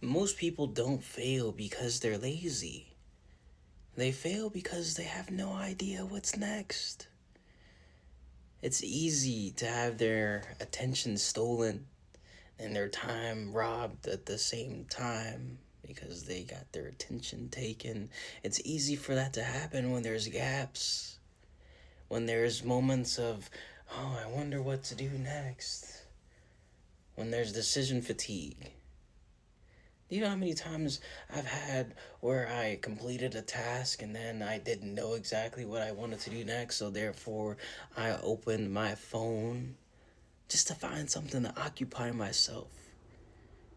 Most people don't fail because they're lazy. They fail because they have no idea what's next. It's easy to have their attention stolen and their time robbed at the same time because they got their attention taken. It's easy for that to happen when there's gaps, when there's moments of, oh, I wonder what to do next, when there's decision fatigue. Do you know how many times I've had where I completed a task and then I didn't know exactly what I wanted to do next, so therefore I opened my phone just to find something to occupy myself.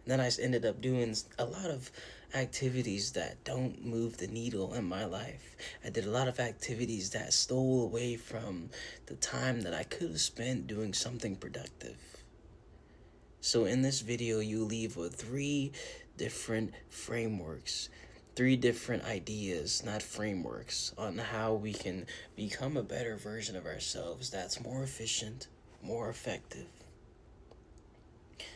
And then I ended up doing a lot of activities that don't move the needle in my life. I did a lot of activities that stole away from the time that I could have spent doing something productive. So in this video, you leave with three different frameworks, three different ideas, not frameworks, on how we can become a better version of ourselves that's more efficient, more effective.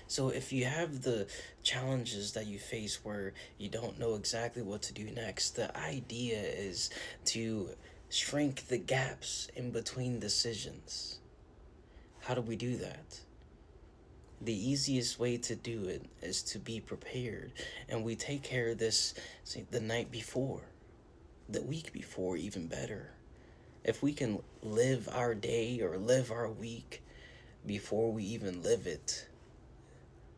So if you have the challenges that you face where you don't know exactly what to do next, the idea is to shrink the gaps in between decisions. How do we do that? The easiest way to do it is to be prepared, and we take care of this, say, the night before, the week before, even better. If we can live our day or live our week before we even live it,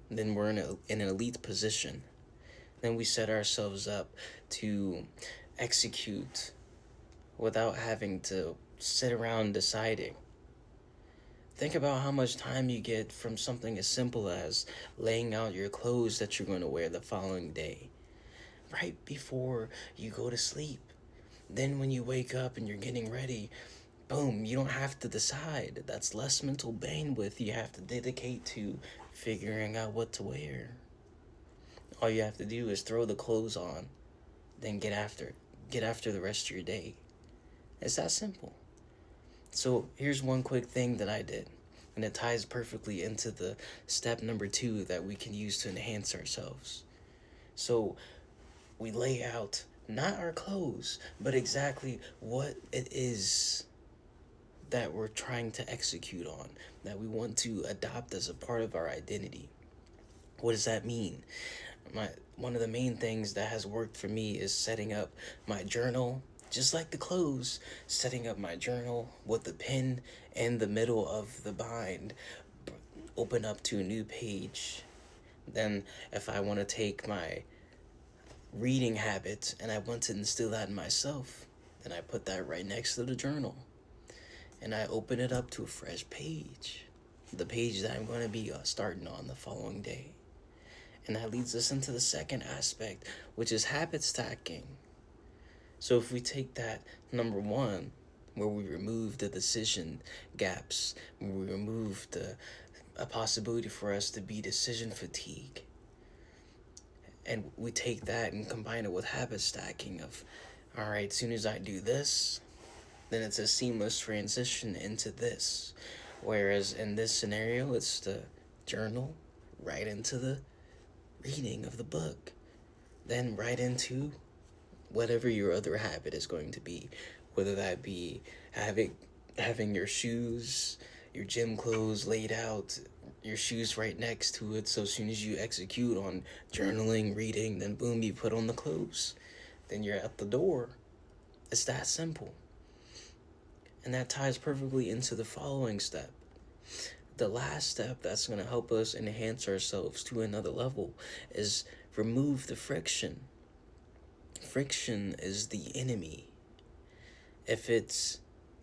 then we're in an elite position. Then we set ourselves up to execute without having to sit around deciding. Think about how much time you get from something as simple as laying out your clothes that you're going to wear the following day, right before you go to sleep. Then when you wake up and you're getting ready, boom, you don't have to decide. That's less mental bandwidth you have to dedicate to figuring out what to wear. All you have to do is throw the clothes on, then get after the rest of your day. It's that simple. So here's one quick thing that I did, and it ties perfectly into the step number 2 that we can use to enhance ourselves. So we lay out not our clothes, but exactly what it is that we're trying to execute on, that we want to adopt as a part of our identity. What does that mean? One of the main things that has worked for me is setting up my journal, just like the clothes, setting up my journal with the pen in the middle of the bind, open up to a new page. Then if I want to take my reading habit and I want to instill that in myself, then I put that right next to the journal and I open it up to a fresh page, the page that I'm going to be starting on the following day. And that leads us into the second aspect, which is habit stacking. So if we take that number 1, where we remove the decision gaps, where we remove a possibility for us to be decision fatigue, and we take that and combine it with habit stacking of, all right, as soon as I do this, then it's a seamless transition into this. Whereas in this scenario, it's the journal right into the reading of the book, then right into whatever your other habit is going to be, whether that be having your shoes, your gym clothes laid out, your shoes right next to it, so as soon as you execute on journaling, reading, then boom, you put on the clothes, then you're at the door. It's that simple. And that ties perfectly into the following step. The last step that's going to help us enhance ourselves to another level is remove the friction. Friction is the enemy. If it's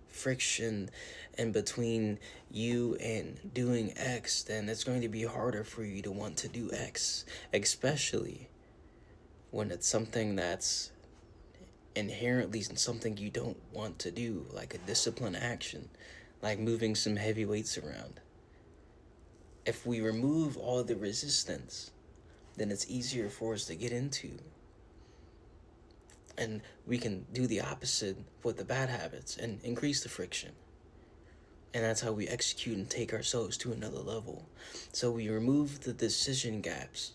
friction in between you and doing X, then it's going to be harder for you to want to do X, especially when it's something that's inherently something you don't want to do, like a discipline action, like moving some heavy weights around. If we remove all the resistance, then it's easier for us to get into. And we can do the opposite with the bad habits and increase the friction. And that's how we execute and take ourselves to another level. So we remove the decision gaps.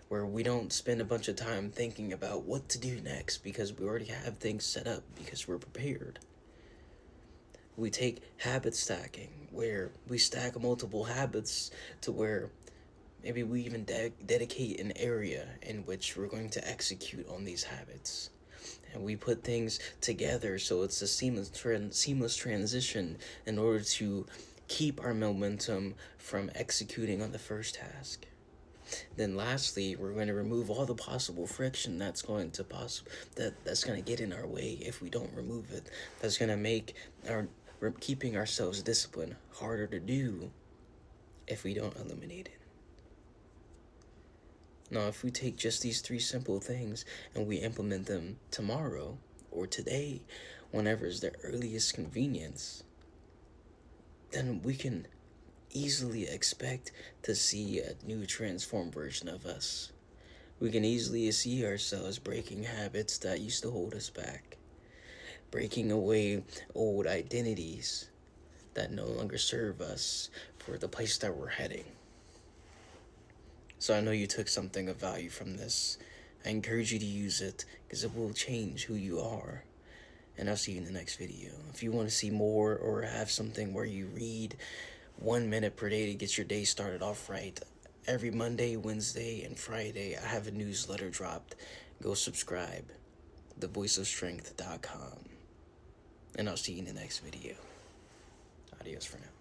where we don't spend a bunch of time thinking about what to do next because we already have things set up because we're prepared. We take habit stacking, where we stack multiple habits to where maybe we even dedicate an area in which we're going to execute on these habits. And we put things together so it's a seamless transition in order to keep our momentum from executing on the first task. Then lastly, we're going to remove all the possible friction that's going to that's going to get in our way if we don't remove it. That's going to make our keeping ourselves disciplined harder to do if we don't eliminate it. Now, if we take just these three simple things and we implement them tomorrow or today, whenever is the earliest convenience, then we can easily expect to see a new transformed version of us. We can easily see ourselves breaking habits that used to hold us back, breaking away old identities that no longer serve us for the place that we're heading. So I know you took something of value from this. I encourage you to use it because it will change who you are. And I'll see you in the next video. If you want to see more or have something where you read 1 minute per day to get your day started off right, every Monday, Wednesday, and Friday, I have a newsletter dropped. Go subscribe. thevoiceofstrength.com. And I'll see you in the next video. Adios for now.